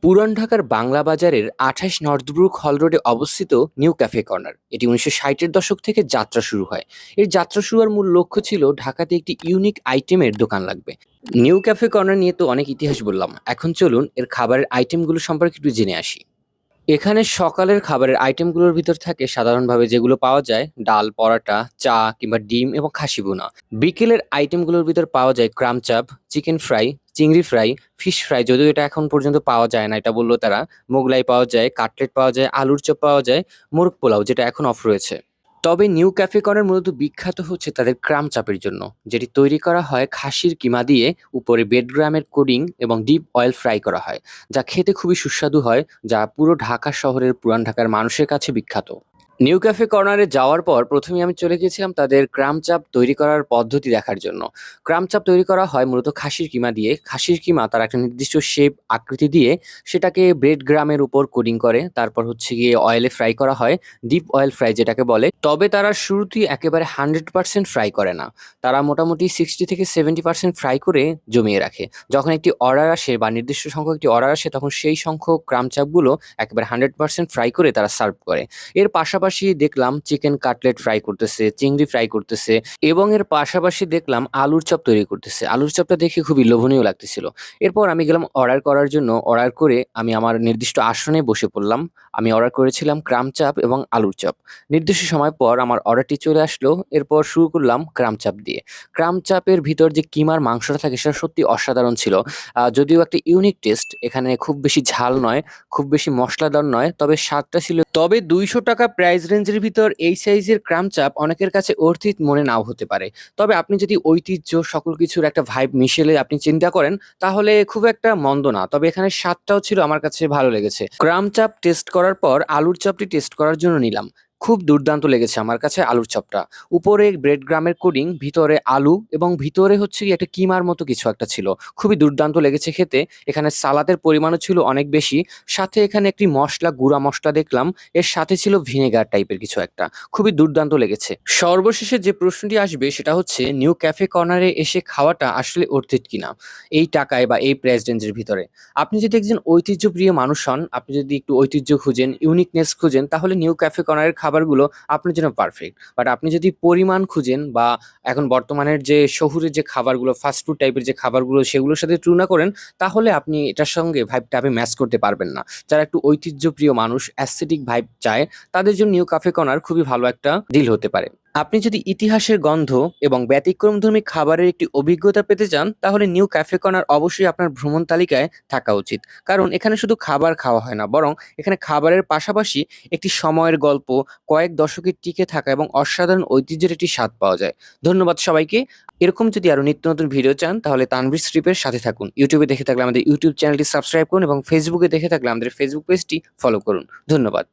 পুরান ঢাকার বাংলা বাজারের ২৮ নর্থব্রুক হল রোডে অবস্থিত নিউ ক্যাফে কর্নার। এটি ১৯৬০-এর দশক থেকে যাত্রা শুরু হয়। এর যাত্রা শুরুর মূল লক্ষ্য ছিল ঢাকাতে একটি ইউনিক আইটেমের দোকান লাগবে। নিউ ক্যাফে কর্নার নিয়ে তো অনেক ইতিহাস বললাম, এখন চলুন এর খাবারের আইটেমগুলো সম্পর্কে একটু জেনে আসি। এখানে সকালের খাবারের আইটেমগুলোর ভিতর থাকে সাধারণভাবে যেগুলো পাওয়া যায় ডাল, পরাটা, চা কিংবা ডিম এবং খাসি ভুনা। বিকেলের আইটেমগুলোর ভিতর পাওয়া যায় ক্রাম চাপ, চিকেন ফ্রাই, চিংড়ি ফ্রাই, ফিশ ফ্রাই, যদিও এটা এখন পর্যন্ত পাওয়া যায় না, এটা বললো তারা। মোগলাই পাওয়া যায়, কাটলেট পাওয়া যায়, আলুর চপ পাওয়া যায়, মোরগ পোলাও যেটা এখন অফ রয়েছে। তবে নিউ ক্যাফে কর্নার মূলত বিখ্যাত হচ্ছে তাদের ক্রাম চাপের জন্য, যেটি তৈরি করা হয় খাসির কিমা দিয়ে, উপরে বেডগ্রামের কোডিং এবং ডিপ অয়েল ফ্রাই করা হয়, যা খেতে খুবই সুস্বাদু হয়, যা পুরো ঢাকা শহরের পুরান ঢাকার মানুষের কাছে বিখ্যাত। নিউ ক্যাফে কর্নারে যাওয়ার পর প্রথমেই আমি চলে গেছিলাম তাদের ক্রাম চাপ তৈরি করার পদ্ধতি দেখার জন্য। ক্রাম চাপ তৈরি করা হয় মূলত খাসির কিমা দিয়ে। খাসির কিমা তার একটা নির্দিষ্ট শেপ আকৃতি দিয়ে সেটাকে ব্রেড গ্রামের উপর কোডিং করে, তারপর হচ্ছে গিয়ে অয়েলে ফ্রাই করা হয়, ডিপ অয়েল ফ্রাই যেটাকে বলে। তবে তারা শুরুতেই একেবারে 100% ফ্রাই করে না, তারা মোটামুটি 60 থেকে 70% ফ্রাই করে জমিয়ে রাখে। যখন একটি অর্ডার আসে বা নির্দিষ্ট সংখ্যক একটি অর্ডার আসে, তখন সেই সংখ্যক ক্রাম চাপগুলো একেবারে 100% ফ্রাই করে তারা সার্ভ করে। এর পাশাপাশি দেখলাম চিকেন কাটলেট ফ্রাই করতেছে, চিংড়ি ফ্রাই করতেছে এবং এর পাশাপাশি দেখলাম আলুর চপ তৈরি করতেছে। আলুর চপটা দেখে খুবই লোভনীয় লাগতেছিল। এরপর আমি গেলাম অর্ডার করার জন্য। অর্ডার করে আমি আমার নির্দিষ্ট আসনে বসে পড়লাম। আমি অর্ডার করেছিলাম ক্রাম চাপ এবং আলুর চপ। নির্দিষ্ট সময় পর আমার অর্ডারটি চলে আসলো। এরপর শুরু করলাম ক্রাম চাপ দিয়ে। ক্রাম চাপের ভিতর যে কিমার মাংসটা থাকে সেটা সত্যি অসাধারণ ছিল। যদিও একটা ইউনিক টেস্ট, এখানে খুব বেশি ঝাল নয়, খুব বেশি মশলাদার নয়, তবে স্বাদটা ছিল। তবে ২০০ টাকা প্রাইস রেঞ্জের ভিতর এই সাইজের ক্রাম চাপ অনেকের কাছে অর্থিত মনে নাও হতে পারে। তবে আপনি যদি ঐতিহ্য সকল কিছুর একটা ভাইব মিশেলে আপনি চিন্তা করেন, তাহলে খুব একটা মন্দ না। তবে এখানে স্বাদটাও ছিল আমার কাছে ভালো লেগেছে। ক্রাম চাপ টেস্ট করার পর আলুর চপটি টেস্ট করার জন্য নিলাম। খুব দুর্দান্ত লেগেছে আমার কাছে আলুর চপটা। উপরে ব্রেড গ্রামের কোডিং, ভিতরে আলু এবং ভিতরে হচ্ছে গিয়ে একটা কিমার মতো কিছু একটা ছিল। খুবই দুর্দান্ত লেগেছে খেতে। এখানে সালাদের পরিমাণও ছিল অনেক বেশি। সাথে এখানে একটি মসলা, গুঁড়া মসলা দেখলাম। এর সাথে ছিল ভিনেগার টাইপের কিছু একটা। খুবই দুর্দান্ত লেগেছে। সর্বশেষে যে প্রশ্নটি আসবে সেটা হচ্ছে নিউ ক্যাফে কর্নারে এসে খাওয়াটা আসলে অর্থিত কিনা এই টাকায় বা এই প্রাইস রেঞ্জের ভিতরে। আপনি যদি একজন ঐতিহ্যপ্রিয় মানুষ হন, আপনি যদি একটু ঐতিহ্য খুঁজেন, ইউনিকনেস খুঁজেন, তাহলে নিউ ক্যাফে কর্নারের খাবারগুলো আপনার জন্য পারফেক্ট। বাট আপনি যদি পরিমাণ খুঁজেন বা এখন বর্তমানের যে শহুরে যে খাবারগুলো, ফাস্ট ফুড টাইপের যে খাবারগুলো, সেগুলোর সাথে তুলনা করেন, তাহলে আপনি এটার সঙ্গে ভাইবটা আপনি ম্যাচ করতে পারবেন না। যারা একটু ঐতিহ্যপ্রিয় মানুষ, অ্যাস্থেটিক ভাইব চায়, তাদের জন্য নিউ ক্যাফে কর্নার খুবই ভালো একটা ডিল হতে পারে। আপনি যদি ইতিহাসের গন্ধ এবং ব্যতিক্রমধর্মী খাবারের একটি অভিজ্ঞতা পেতে চান, তাহলে নিউ ক্যাফে কর্নার অবশ্যই আপনার ভ্রমণ তালিকায় থাকা উচিত। কারণ এখানে শুধু খাবার খাওয়া হয় না, বরং এখানে খাবারের পাশাপাশি একটি সময়ের গল্প, কয়েক দশকের টিকে থাকা এবং অসাধারণ ঐতিহ্যের একটি স্বাদ পাওয়া যায়। ধন্যবাদ সবাইকে। এরকম যদি আরো নিত্য নতুন ভিডিও চান, তাহলে তানভীর স্ট্রিপের সাথে থাকুন। ইউটিউবে দেখে থাকলে আমাদের ইউটিউব চ্যানেলটি সাবস্ক্রাইব করুন এবং ফেসবুকে দেখে থাকলে আমাদের ফেসবুক পেজটি ফলো করুন। ধন্যবাদ।